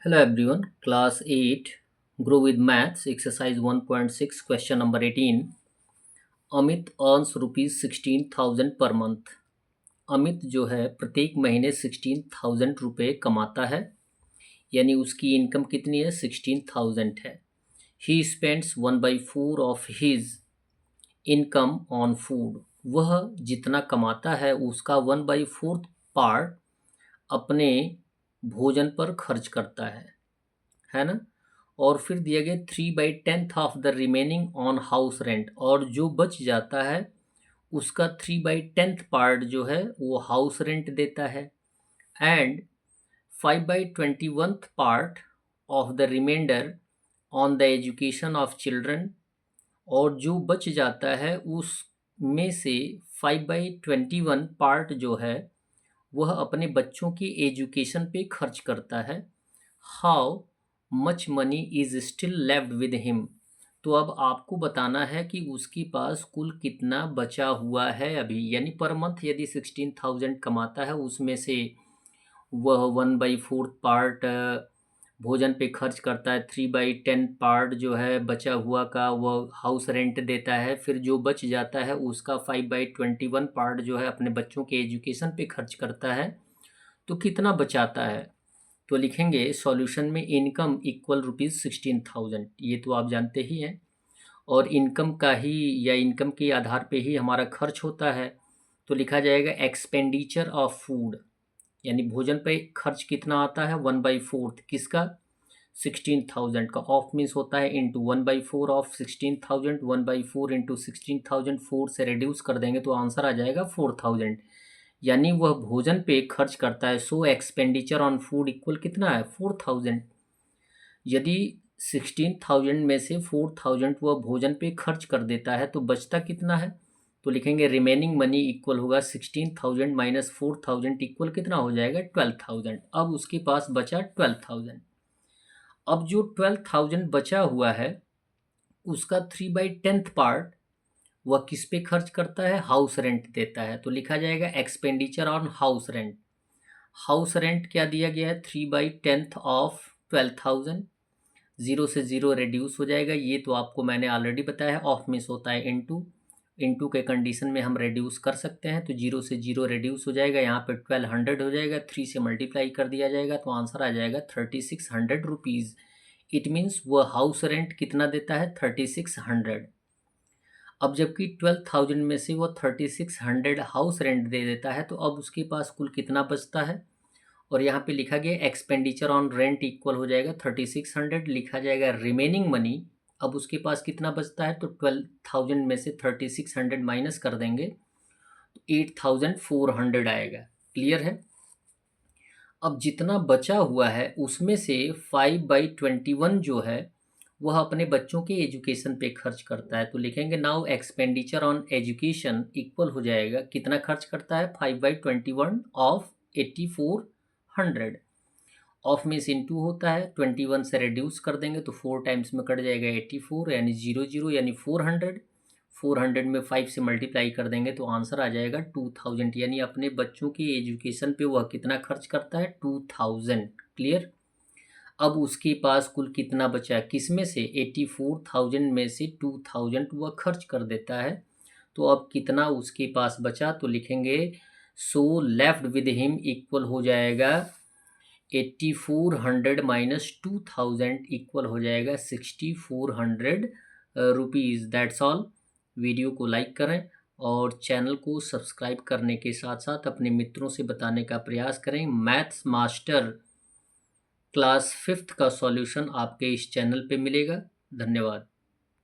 Hello everyone, class 8, Grow with Maths, exercise 1.6, question number 18. Amit earns rupees 16,000 per month. Amit जो है प्रत्येक महीने 16,000 रुपये कमाता है, यानी उसकी इनकम कितनी है? 16,000 है। He spends 1/4 of his income on food. वह जितना कमाता है उसका 1/4 पार्ट अपने भोजन पर खर्च करता है ना। और फिर दिया गया 3/10 of the remaining on house rent, और जो बच जाता है उसका 3/10 पार्ट जो है वो हाउस रेंट देता है। And 5/21 part of the remainder on the education of children, और जो बच जाता है उसमें से 5/21 पार्ट जो है वह अपने बच्चों की एजुकेशन पे खर्च करता है। How much money is still left with him. तो अब आपको बताना है कि उसके पास कुल कितना बचा हुआ है अभी, यानी पर मंथ यदि 16,000 कमाता है उसमें से वह 1/4 पार्ट भोजन पे खर्च करता है, 3/10 पार्ट जो है बचा हुआ का वह हाउस रेंट देता है, फिर जो बच जाता है उसका 5/21 पार्ट जो है अपने बच्चों के एजुकेशन पे खर्च करता है। तो कितना बचाता है? तो लिखेंगे सॉल्यूशन में इनकम इक्वल ₹16,000, ये तो आप जानते ही हैं। और इनकम का ही या इनकम के आधार पे ही हमारा खर्च होता है। तो लिखा जाएगा एक्सपेंडिचर ऑफ फूड, यानी भोजन पे खर्च कितना आता है? 1/4 किसका? 16,000 का। ऑफ मीन्स होता है इंटू 1/4 ऑफ 16,000, 1/4 इंटू 16,000, 4 से रिड्यूस कर देंगे तो आंसर आ जाएगा 4,000, यानी वह भोजन पे खर्च करता है। सो एक्सपेंडिचर ऑन फूड इक्वल कितना है? 4,000। यदि 16,000 में से 4,000 वह भोजन पे खर्च कर देता है तो बचता कितना है? तो लिखेंगे रिमेनिंग मनी इक्वल होगा 16,000 माइनस 4,000 इक्वल कितना हो जाएगा? 12,000। अब उसके पास बचा 12,000। अब जो 12,000 बचा हुआ है उसका 3/10 पार्ट वह किस पे खर्च करता है? हाउस रेंट देता है। तो लिखा जाएगा expenditure on house rent. House rent क्या दिया गया है? 3/10 ऑफ 12,000। जीरो से जीरो रिड्यूस हो जाएगा, ये तो आपको मैंने ऑलरेडी बताया है। ऑफ मिस होता है इनटू, इनटू के कंडीशन में हम रिड्यूस कर सकते हैं, तो जीरो से जीरो रिड्यूस हो जाएगा। यहाँ पे 1200 हो जाएगा, 3 से मल्टीप्लाई कर दिया जाएगा तो आंसर आ जाएगा 3600 रुपीज़। इट मीन्स वह हाउस रेंट कितना देता है? 3600। अब जबकि 12,000 में से वो 3600 हाउस रेंट दे देता है, तो अब उसके पास कुल कितना बचता है? और यहाँ पे लिखा गया एक्सपेंडिचर ऑन रेंट इक्वल हो जाएगा 3600, लिखा जाएगा रिमेनिंग मनी। अब उसके पास कितना बचता है? तो 12,000 में से 3600 माइनस कर देंगे तो 8,400 आएगा। क्लियर है? अब जितना बचा हुआ है उसमें से 5/21 जो है वह अपने बच्चों के एजुकेशन पे खर्च करता है। तो लिखेंगे now expenditure on education equal हो जाएगा, कितना खर्च करता है? 5/21 ऑफ 8,400। ऑफ में से इंटू होता है, 21 से रिड्यूस कर देंगे तो 4 टाइम्स में कट जाएगा 84, यानी 00 यानी 400। 400 में 5 से मल्टीप्लाई कर देंगे तो आंसर आ जाएगा 2000, यानी अपने बच्चों की एजुकेशन पे वह कितना खर्च करता है? 2000। क्लियर? अब उसके पास कुल कितना बचा? किस में से? 84,000 में से 2000 वह खर्च कर देता है। तो अब कितना उसके पास बचा? तो लिखेंगे so left with him equal हो जाएगा 8400 माइनस 2000 इक्वल हो जाएगा 6400 रुपीज़। That's all. वीडियो को लाइक करें और चैनल को सब्सक्राइब करने के साथ साथ अपने मित्रों से बताने का प्रयास करें। मैथ्स मास्टर क्लास 5th का सॉल्यूशन आपके इस चैनल पे मिलेगा। धन्यवाद।